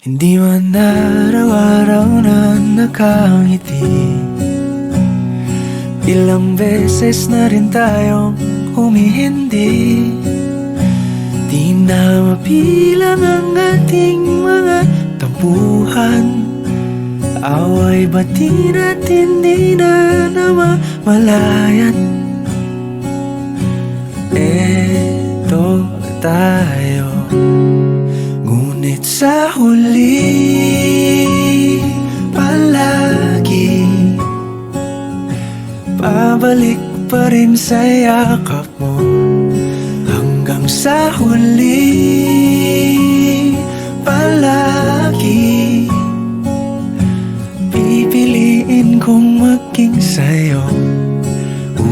Hindi man araw-araw na nakangiti. Ilang beses na rin tayong humihindi. Di na mapilang ang ating mga tampuhan. Away bati natin di na namamalayan. Eto tayo, ngunit sa huli palagi pabalik pa rin sa yakap mo. Hanggang sa huli palagi pipiliin kong maging sa'yo.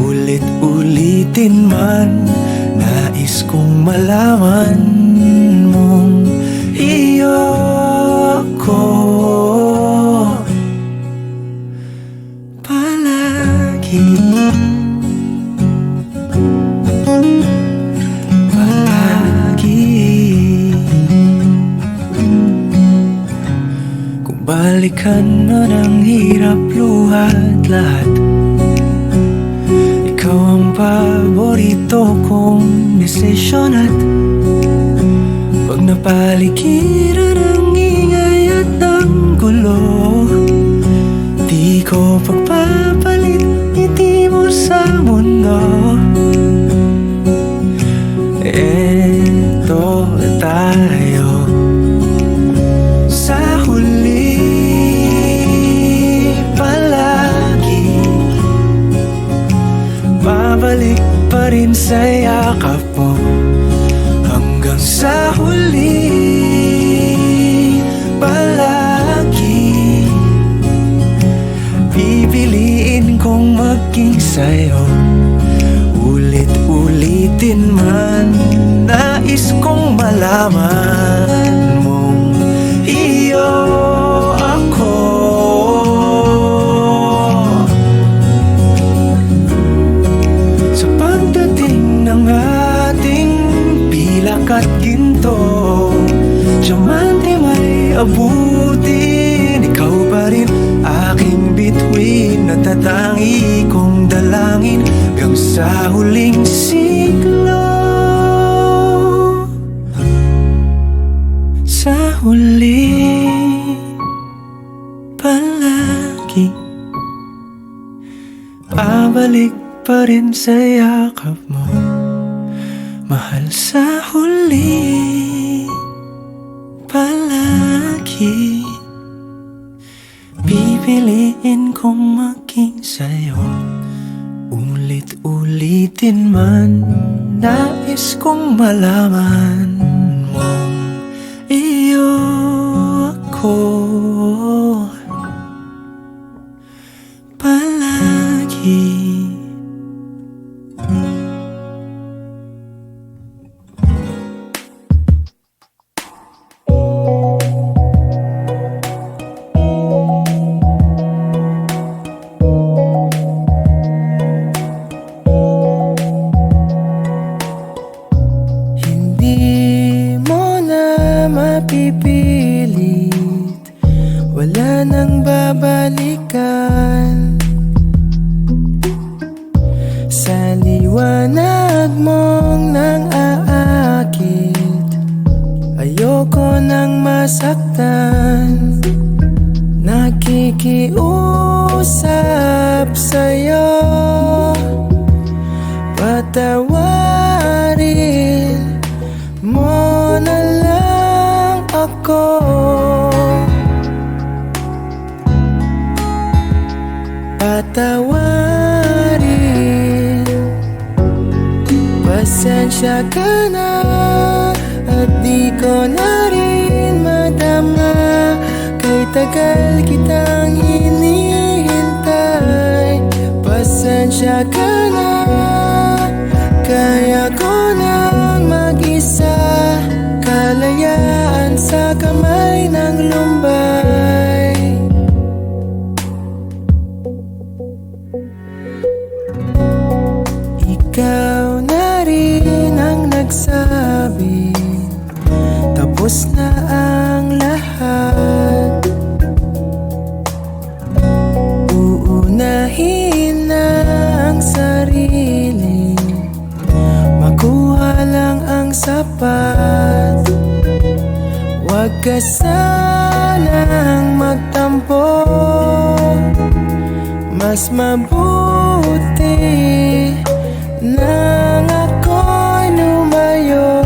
Ulit-ulitin man, nais kong malaman mong iyo ako palagi. Kung balikan man ang hirap, luhat lahat, ikaw ang paborito kong desisyon. At pag napaligiran ang ingay at ang gulo, di ko pagpapalit ngiti mo sa mundo. Eto tayo, sa huli palagi babalik pa rin sa yakap mo. Hanggang sa huli palagi pipiliin kong maging sa'yo. Ulit-ulitin man, nais kong malaman mong iyo ako. Sa pagdating ng ating pilak at ginto, diamante may abutin, ikaw pa rin aking bituin. Natatangi kong dalangin hanggang sa huling siglo. Sa huli palagi pabalik pa rin sa yakap mo, mahal. Sa huli palagi pipiliin kong maging sa'yo. Ulit-ulitin man, nais kong malaman mong iyo ako palagi. Mapipilit, wala nang babalikan. Sa liwanag mong nang aakit, ayoko nang masaktan. Nakikiusap sa'yo, patawarin mo na lang ako. Patawarin, pasensya ka na at di ko na rin madama. Kay tagal kitang hinihintay, pasensya ka na. Kaya ko nang mag-isa, kalayaan sa kamay ng lumbay. Ikaw na rin ang nagsabi, tapos na ang lahat. Huwag ka sanang magtampo, mas mabuti nang ako'y lumayo.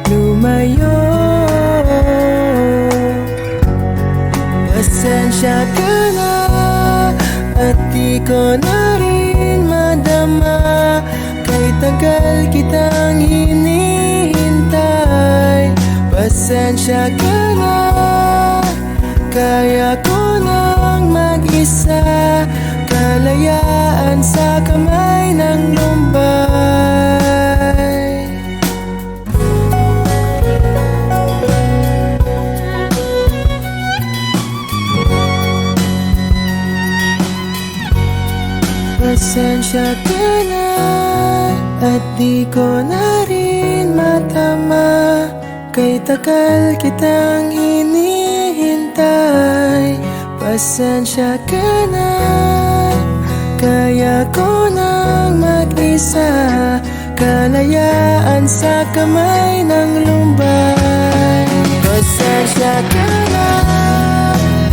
Lumayo. Pasensya ka na at di ko na rin madama, kay tagal kitang hinihintay. Pasensya ka na, kaya ko nang mag-isa, kalayaan sa kamay ng lumbay. Pasensya ka na at di ko na rin matama, kay tagal kitang hinihintay. Pasensya ka na, kaya ko nang mag-isa, kalayaan sa kamay ng lumbay. Pasensya ka na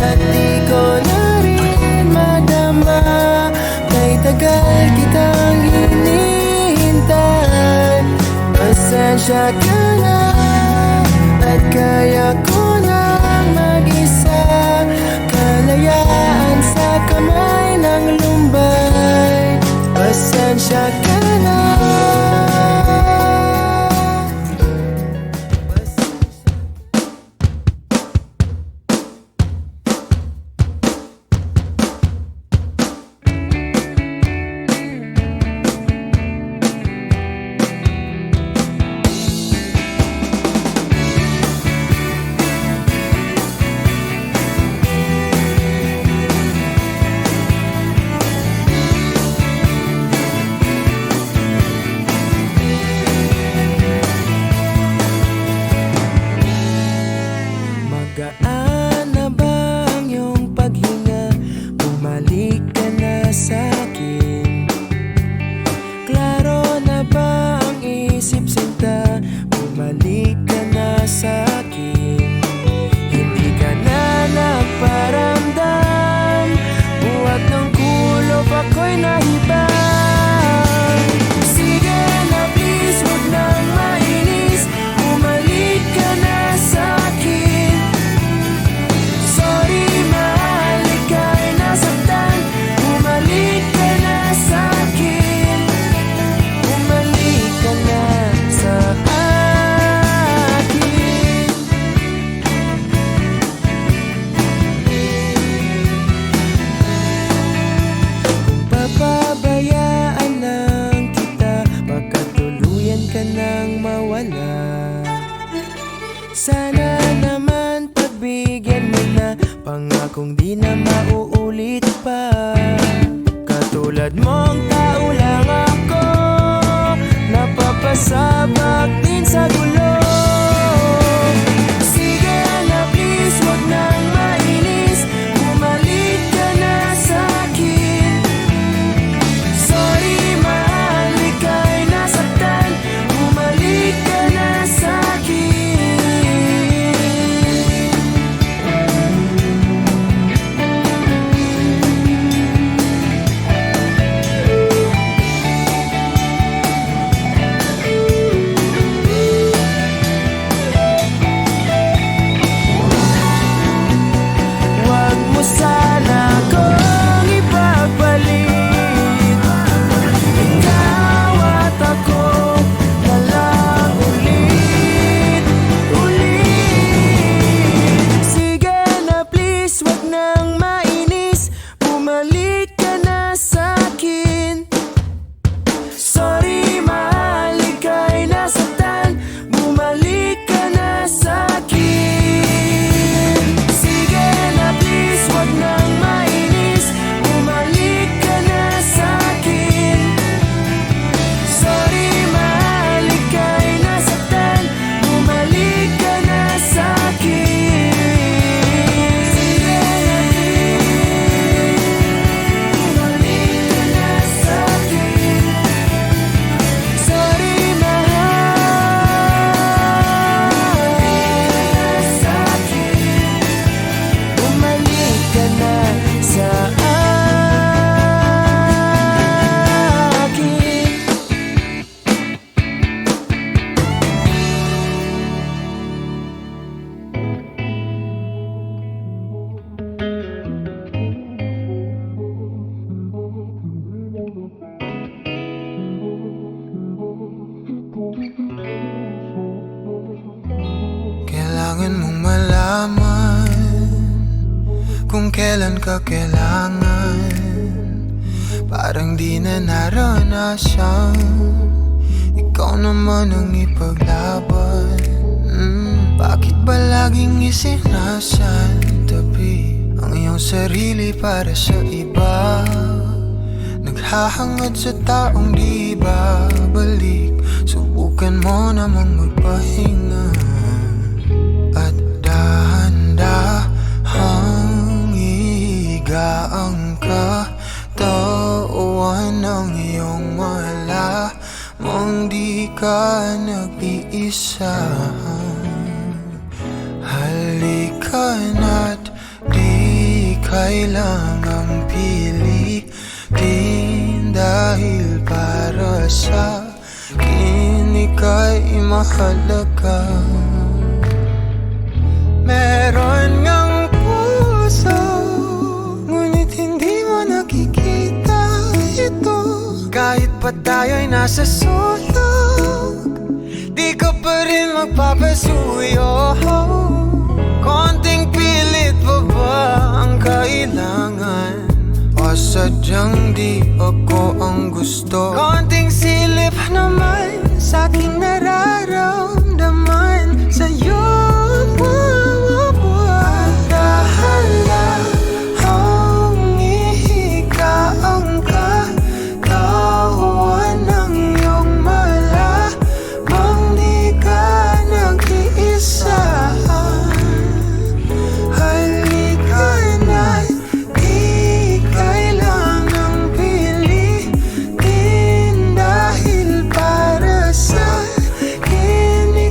at di ko na rin madama, kay tagal kitang hinihintay. Pasensya ka na at kaya ko nang mag-isa, kalayaan sa kamay ng lumbay. Pasensya ka na. Magaan na ba ang iyong paghinga? Bumalik ka na sa'kin. Klaro na ba ang isip sinta? Bumalik ka na sa'kin. Hindi ka na nagparamdam, buhat ng kulob ako'y nahibang. Sige na please, huwag nang mainis, bumalik ka na sa'kin. Sorry mahal, ika'y nasaktan, bumalik ka na sa'kin. Bumalik ka na sa akin. Kung papabayaan lang kita, baka tuluyan ka nang mawala. Sana naman pagbigyan mo na, pangakong di na mauulit pa. Katulad mong tao lang ako, napapasabak din sa gulo. Sige na please, huwag nang mainis, bumalik ka na sa'kin. Sorry mahal, ika'y nasaktan, bumalik ka na sa'kin. Kailangan mong malaman kung kailan ka kailangan. Parang di na naranasan, ikaw naman ang ipaglaban. Bakit ba laging isinasantabi ang iyong sarili para sa iba? Naghahangad sa taong di babalik. Subukan mo namang magpahinga at dahan-dahang ihiga ang katawan ng iyong malamang di ka nag-iisa. Halika na't di kailangang pilitin, dahil para sa akin ika'y mahalaga. Meron ngang puso, ngunit hindi mo nakikita ito. Kahit pa tayo'y nasa sulok, di ka pa rin magpapasuyo. Konting pilit pa ba ang kailangan? O sadyang di ako ang gusto? Konting silip naman sa aking nararamdaman sa'yo. Dahan-dahang ihiga ang katawan ng iyong malamang di ka nag-iisa. Halika na't di kailangang pilitin, dahil para sa akin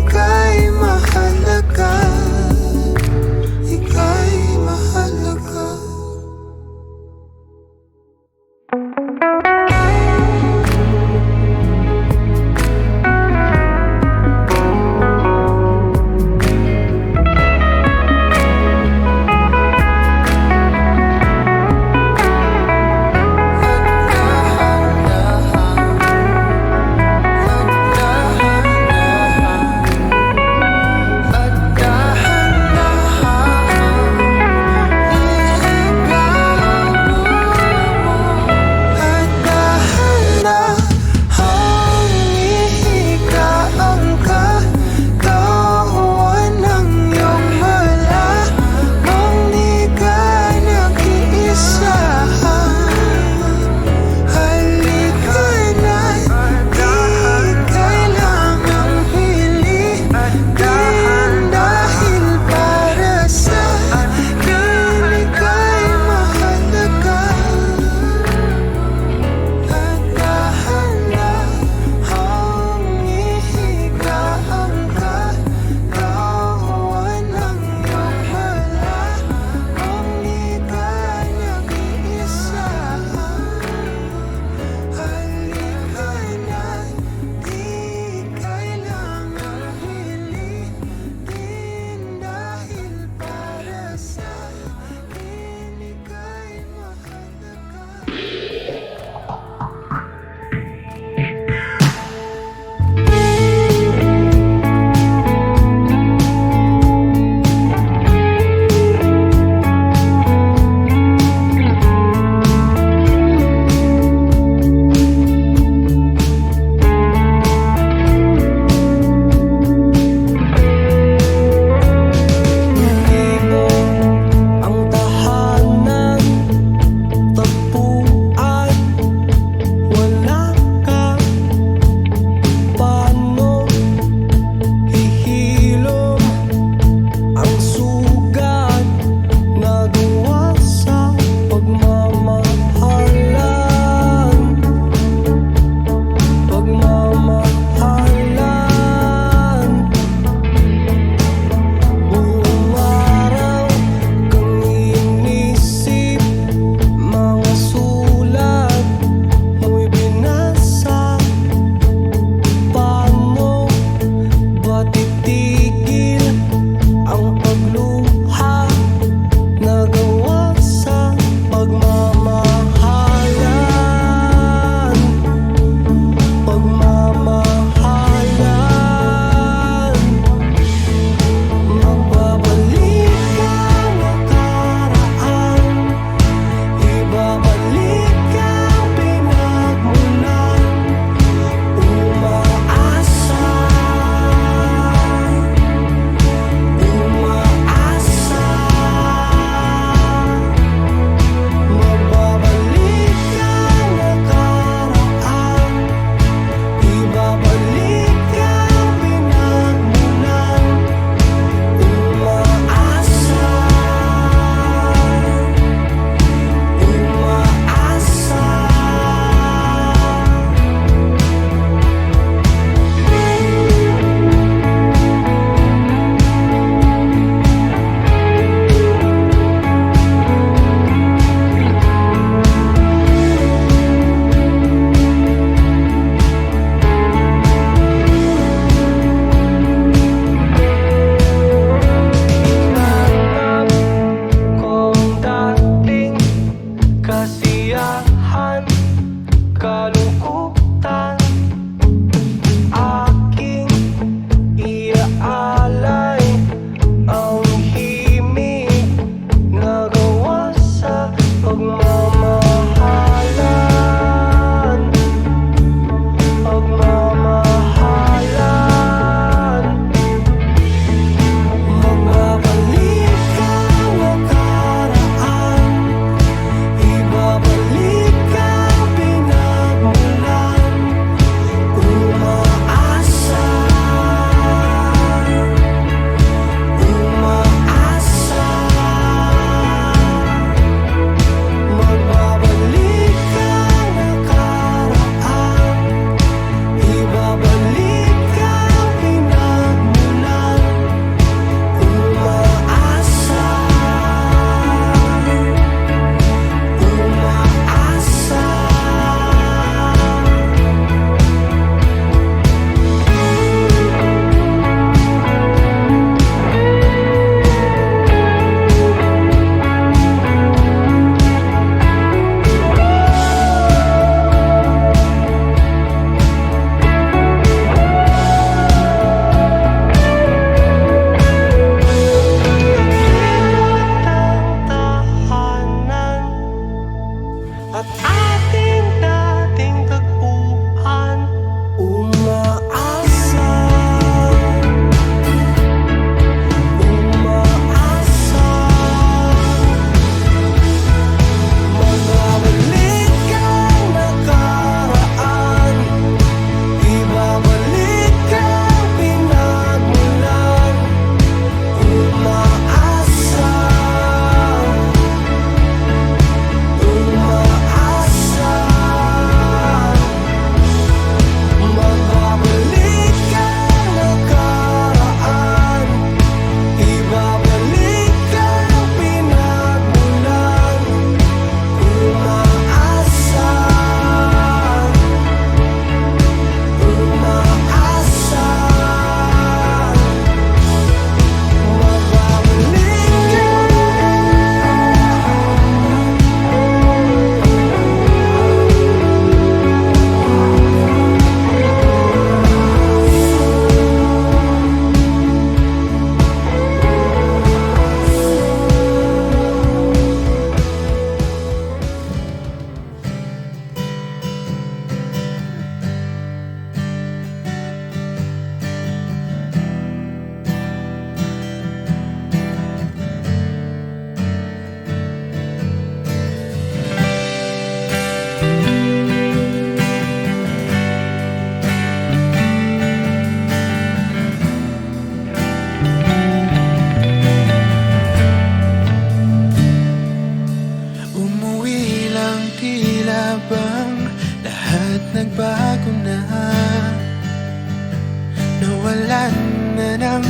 ng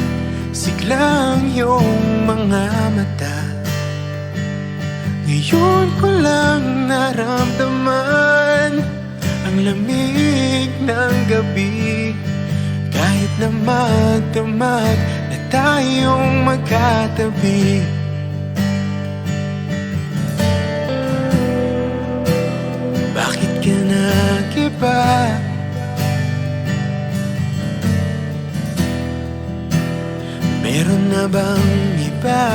siglang iyong mga mata. Ngayon ko lang naramdaman ang lamig ng gabi, kahit na magdamag na tayong magkatabi. Bakit ka nag-iba? Meron na bang iba?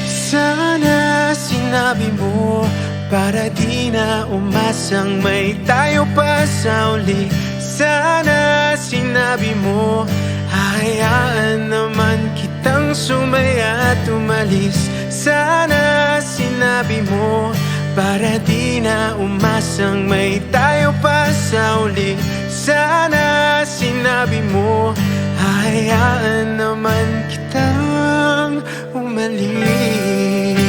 Sana sinabi mo para di na umasang may tayo pa sa uli. Sana sinabi mo hahayaan naman kitang sumaya at umalis. Sana sinabi mo para di na umasang may tayo pa sa uli. Sana sinabi mo hahayaan naman kitang umalis.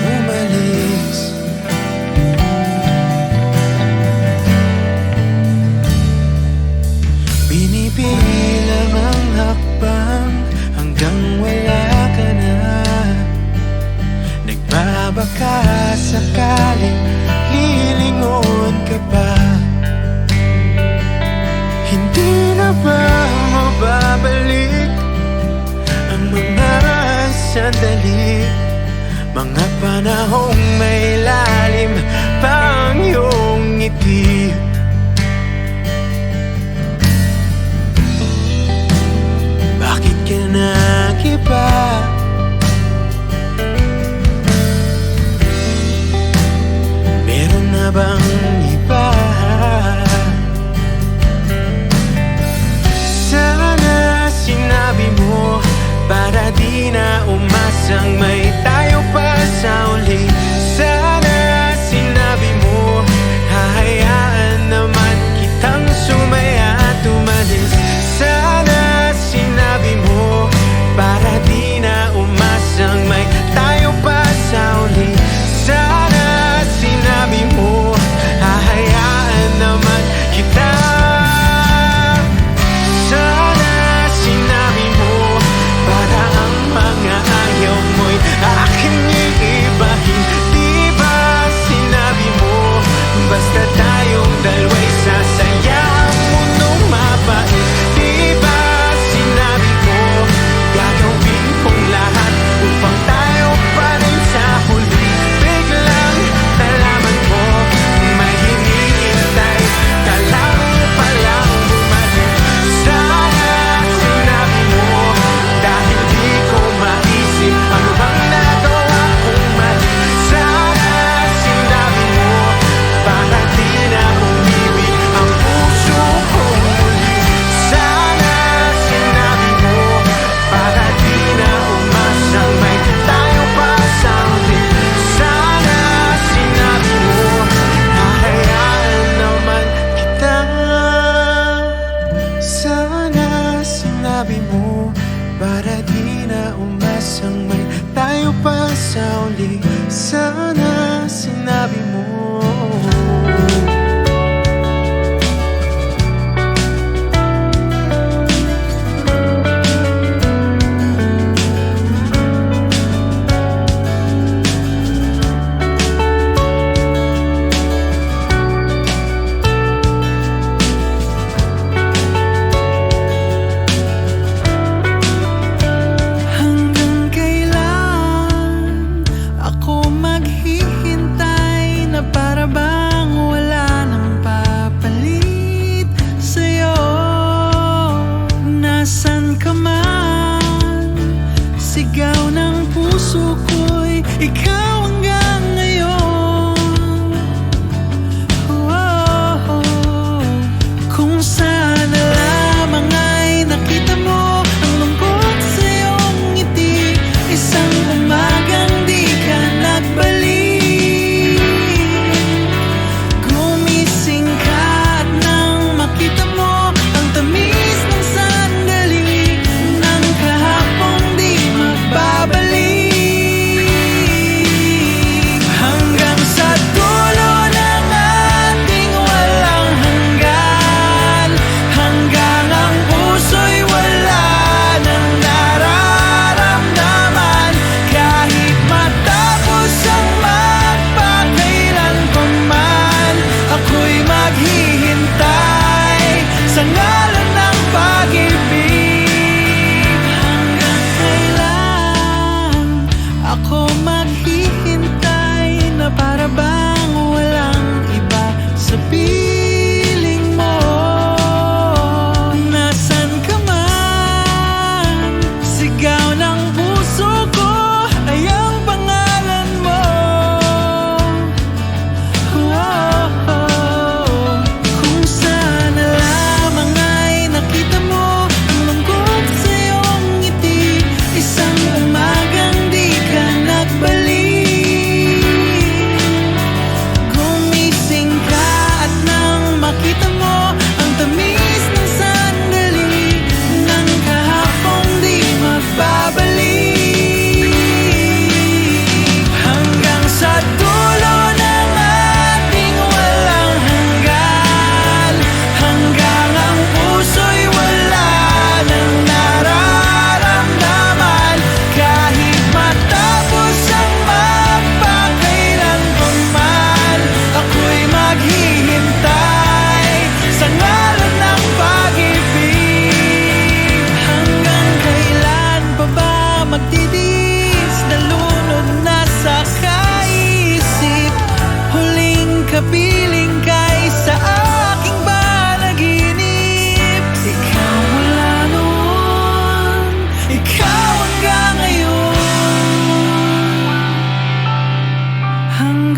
Umalis. Binibilang ang hakbang hanggang wala ka na. Nagbabaka sakaling lilingon ka pa. Hindi na ba mababalik ang mga sandali, mga panahong may lalim pang iyong ngiti? Bakit ka nag-iba? Meron na bang iba? Sana sinabi mo para di na umasang may tayo pa sa uli. Sana sinabi mo hahayaan naman kitang sumaya at umalis. Sana sinabi mo para di na umasang may tayo pa sa uli. Sana sinabi mo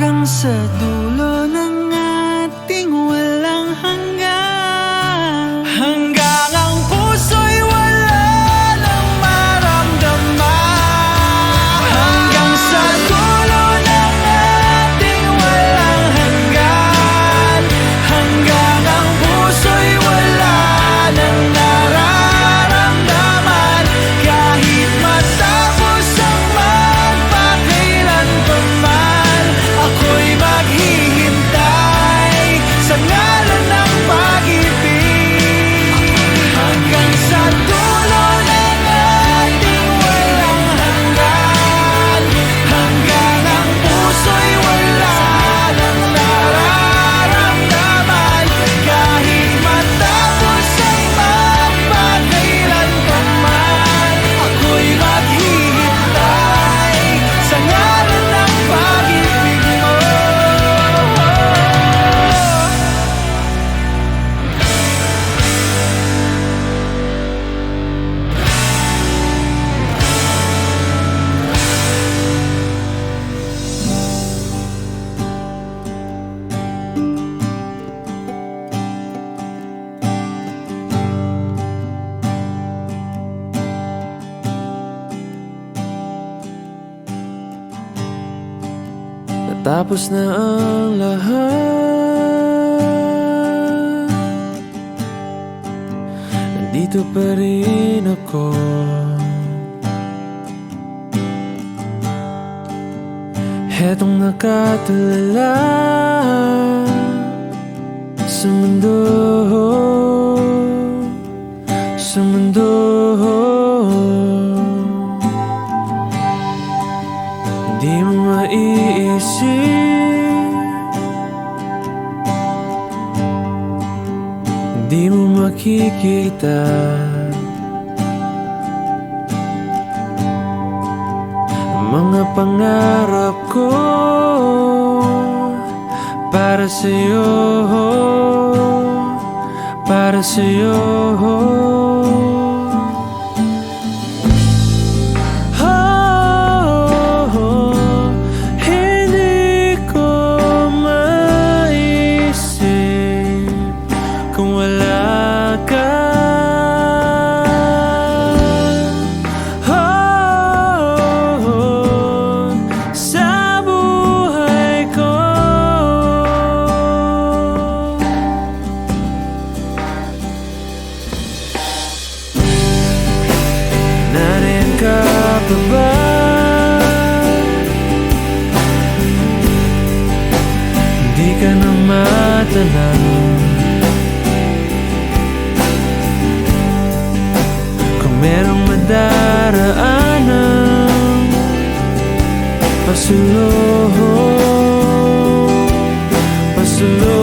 hanggang sa dulo ng ating walang hanggan. Hanggang ang puso'y wala nang maramdaman. Hanggang sa dulo ng ating walang hanggan. Hanggang ang puso'y wala nang nararamdaman. Kahit matapos ang magpakailan pa man, ako'y maghihintay sa ngalan ng pag-ibig. Hanggang sa dulo ng ating walang hanggan. Hanggang ang puso'y wala nang nararamdaman. Kahit matapos ang magpakailan pa man, ako'y maghihintay sa ngalan ng pag-ibig mo. Natapos na ang lahat, nandito pa rin ako. Hetong nakatulala sa mundo, sa mundo. Di mo maiisip, di mo makikita ang mga pangarap ko para sa'yo, para sa'yo. Di ka na matanaw kung merong madaraanan pasulong, pasulong.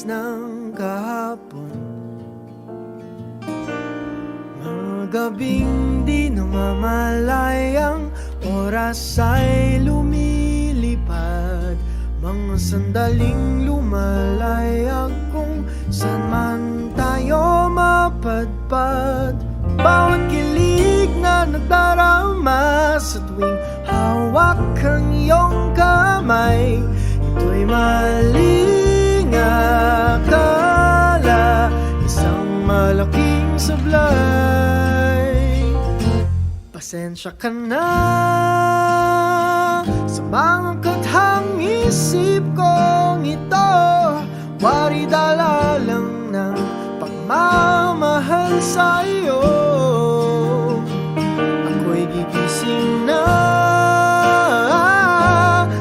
bilis ng kahapon, mga gabing di namamalayang oras ay lumilipad, mga sandaling lumalayag kung saan man tayo mapadpad. Bawat kilig na nagdarama sa tuwing hawak ang iyong kamay, ito'y maling akala, isang malaking sablay. Pasensya ka na sa mga kathang isip kong ito, wari dala lang ng pagmamahal sa iyo. Ako'y gigising na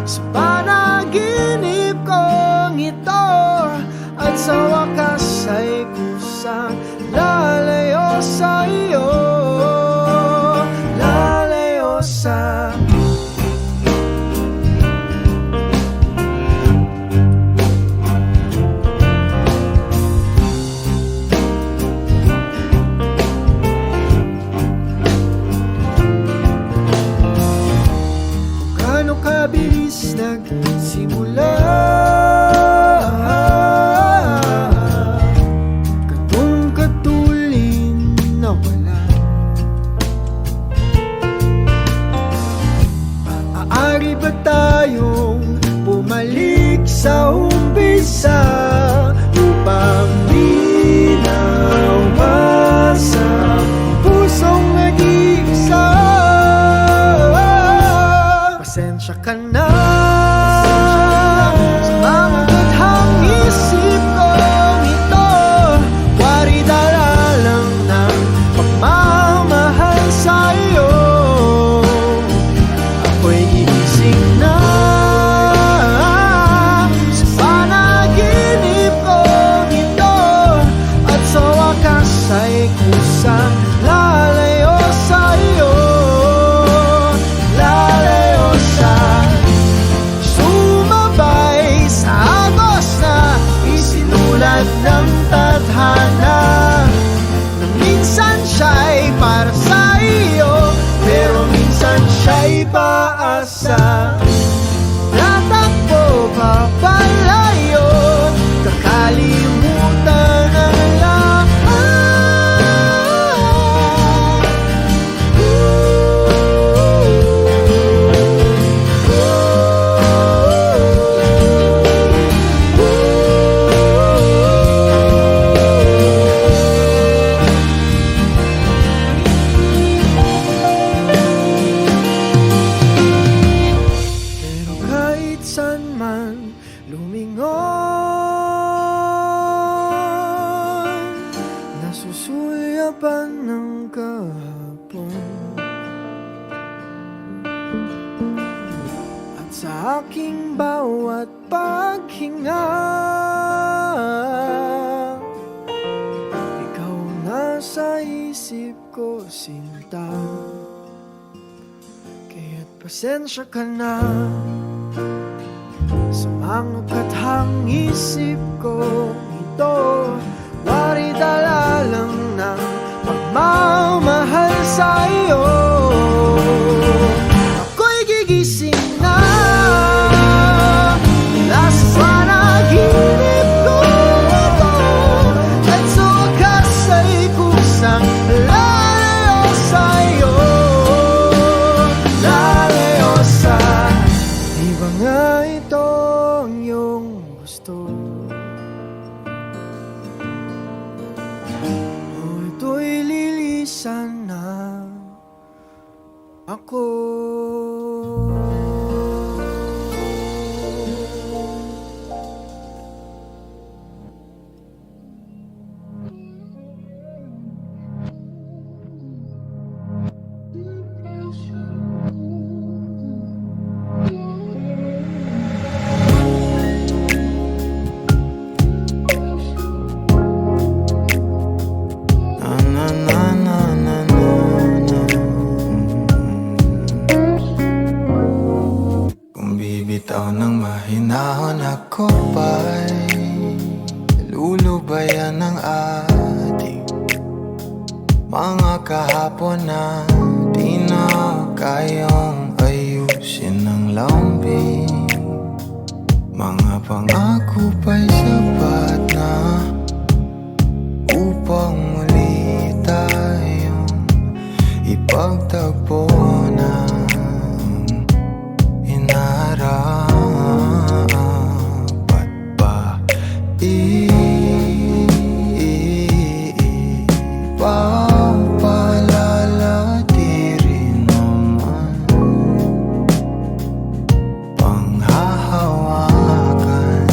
sa panaginip kong ito, at sa wakas ay kusang lalayo sa iyo, lalayo sa kabilis nagsimula, katong katulin na wala. Maaari ba tayong bumalik sa umpisa upang binawasan pusong nag-iisa? Pasensya ka na sa mga kathang isip kong ito, wari dala lang ng pagmamahal sa iyo. Ako'y gigising na sa panaginip kong ito, at sa wakas ay kusang lalayo sa iyo, sumabay sa agos na isinulat ng tadhana, na minsan siya'y para sa iyo, pero minsan siya'y paasa. Tatakbo papalayo, kakalimutan ang lahat. Saan man lumingon, nasusulyapan ng kahapon, at sa aking bawat paghinga, ikaw nasa isip ko, sinta. Kaya't pasensya ka na sa mga kathang isip ko ito, wari dala lang ng pagmamahal sa iyo. Ako'y gigising na mula sa panaginip ko ito, at sa wakas ay kusang lalayo sa iyo, lalayo sa di ba nga ito ang iyong gusto? O ito'y lilisan na ako. Bitaw ng mahinahon ako pa'y Lulubayan ng ating mga kahapon na di na kayang ayusin ng lambing. Mga pangako pa'y sapat na upang muli tayong ipagtagpo ng inarapat pa. Ipapalala di rin naman panghahawakan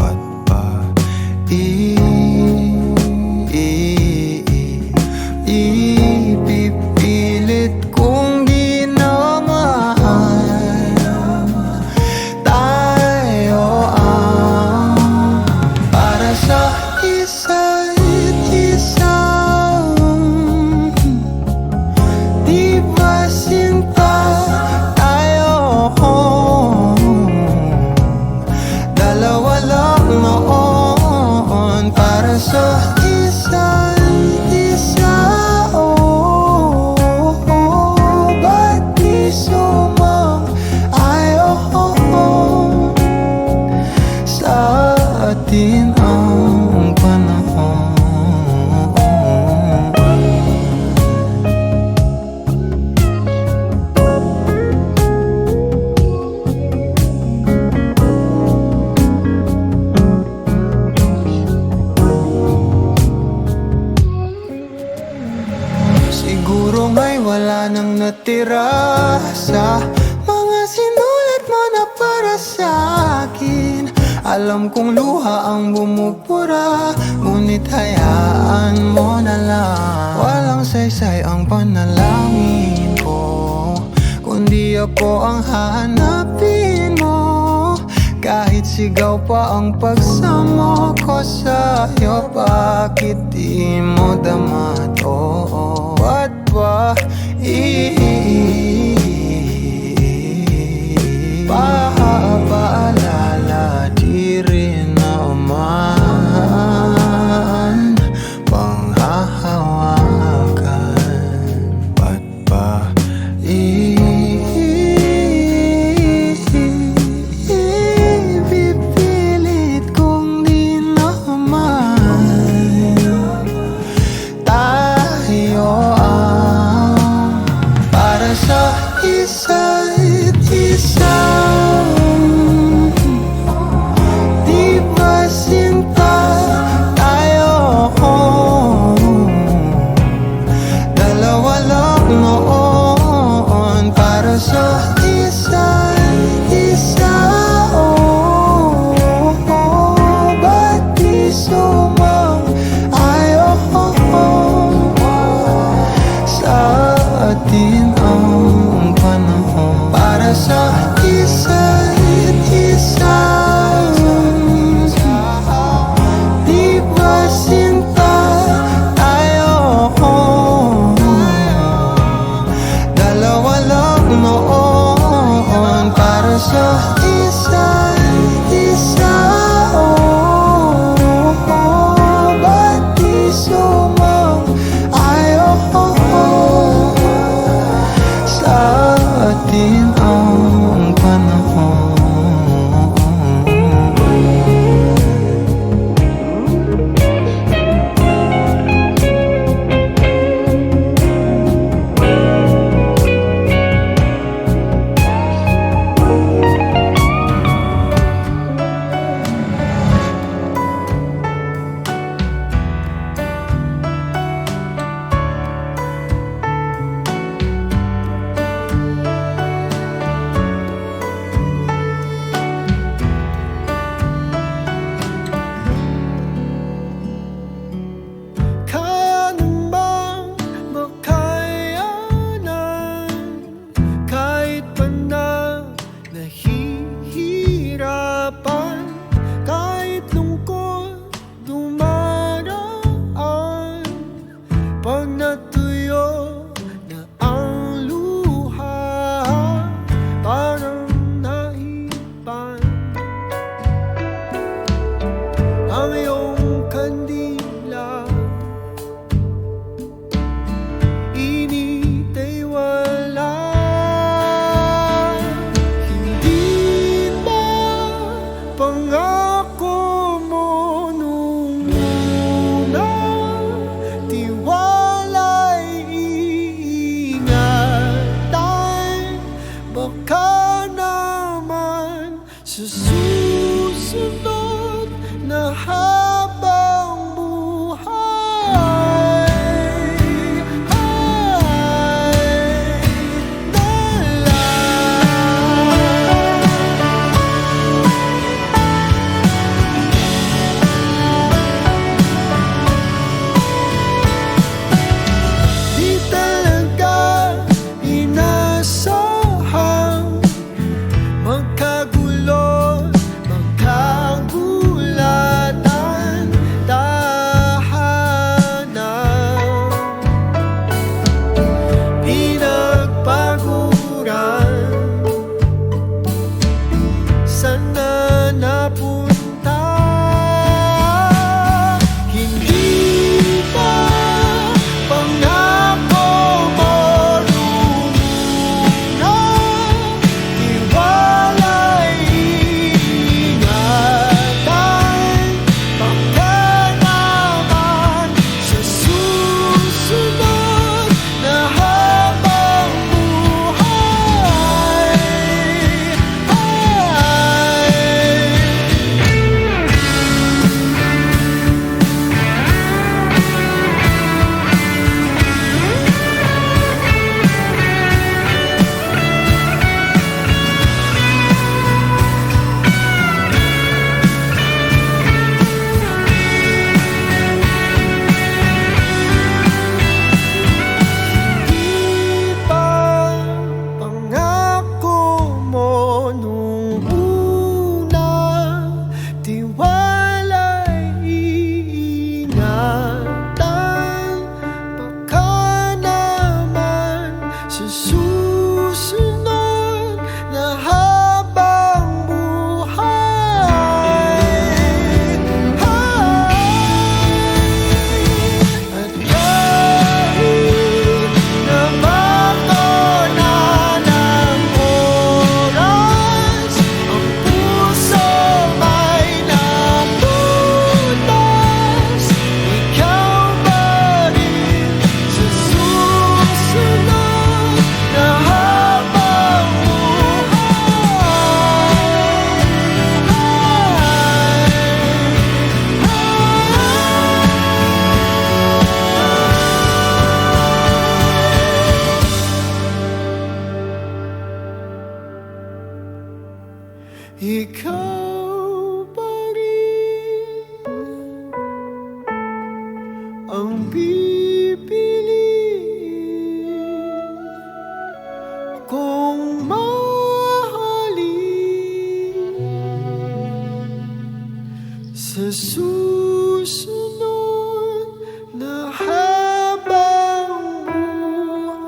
at ipipilit kong di na mahal. Tayo ang para sa isa't isa. Di ba sinta tayo? Dalawa lang noon para sa isa't isa. Ba't di sumang-ayon sa atin ang panahon? Siguro nga'y wala nang natira sa mga sinulat mo na para sa akin. Alam kong luha ang bumubura, ngunit hayaan mo na lang. Walang saysay ang panalangin ko, kundi ako ang hahanapin mo. Kahit sigaw pa ang pagsamo ko sa'yo, bakit di mo dama to? Ba't ba paalala di rin naman panghahawakan? Ba't ba ipipilit kong di naman tayo ang para sa isa't isa? Di ba sinta tayo? Dalawa lang noon para sa isa't isa. Ba't di sumang-ayon sa atin ang panahon para sa isa't isa? Di ba sinta tayo? Dalawa lang noon para sa isa't isa. Ba't di sumang-ayon sa atin ang panahon? Kaya namang makayanan kahit pa na nahihirapan, kahit lungkot dumaraan. Pag natuyo na ang luha, parang naipan ang iyong Baka naman sa susunod na habang buhay ay di talaga inasahang magkagulo, magkagulatan, tahanan pinagpaguran. Sana napunta, hindi ba pangako mo lumuna? Iwalay ingatan, baka naman sa susunod na habang buhay di ba pangako mo nung una? Tiwala'y iingatan, baka naman sa susunod na habang buhay at kahit na makona ng oras, ang puso may naputas. Ikaw pa rin sa susunod na habang ikaw pa rin ang pipiliin kung mahalin sa susunod na habang buhay.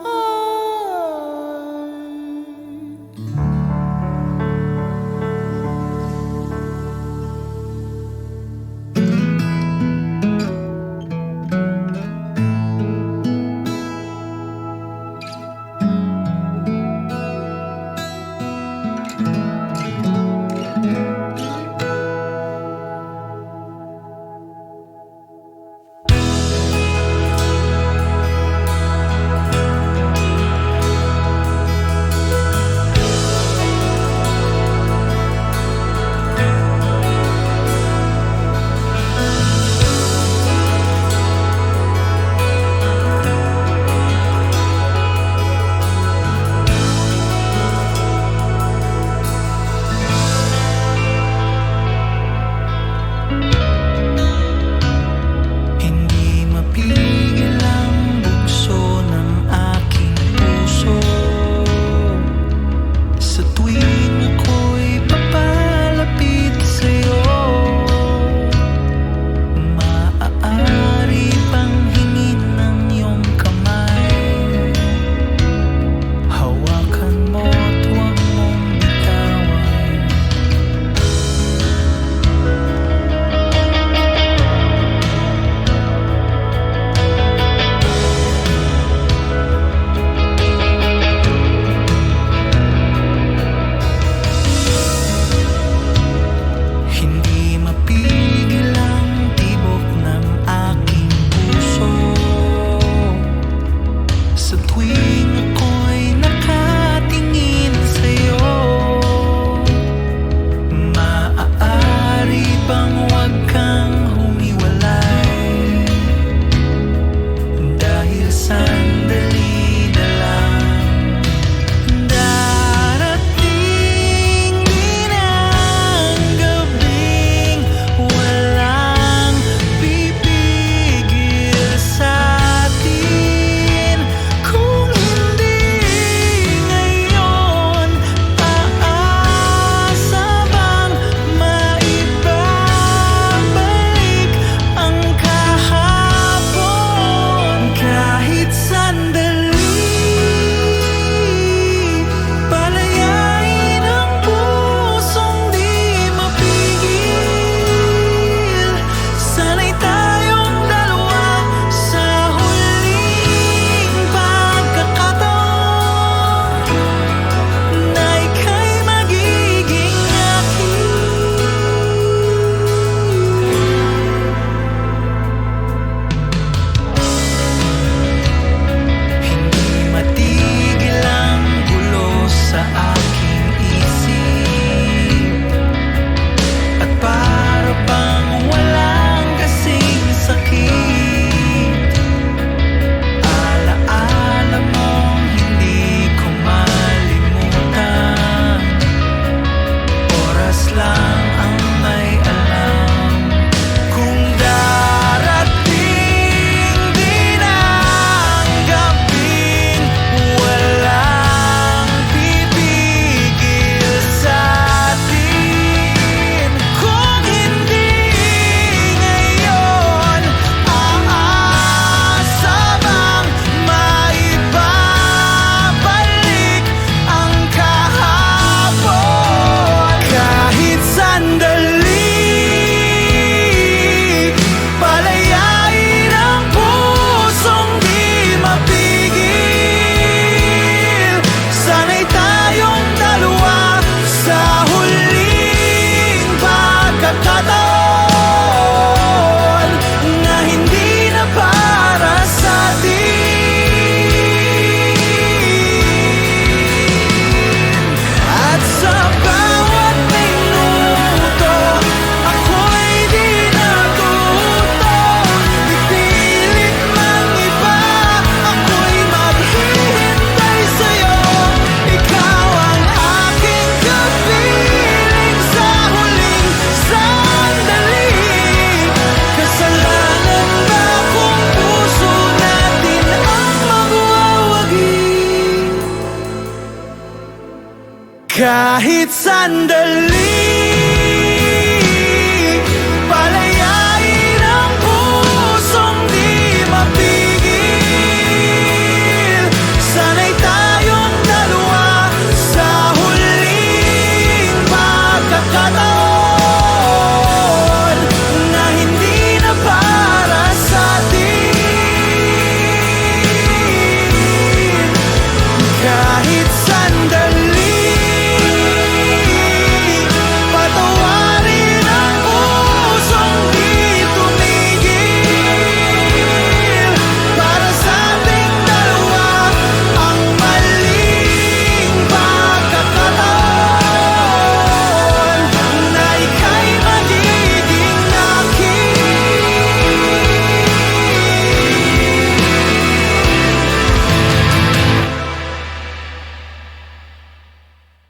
Kahit sandali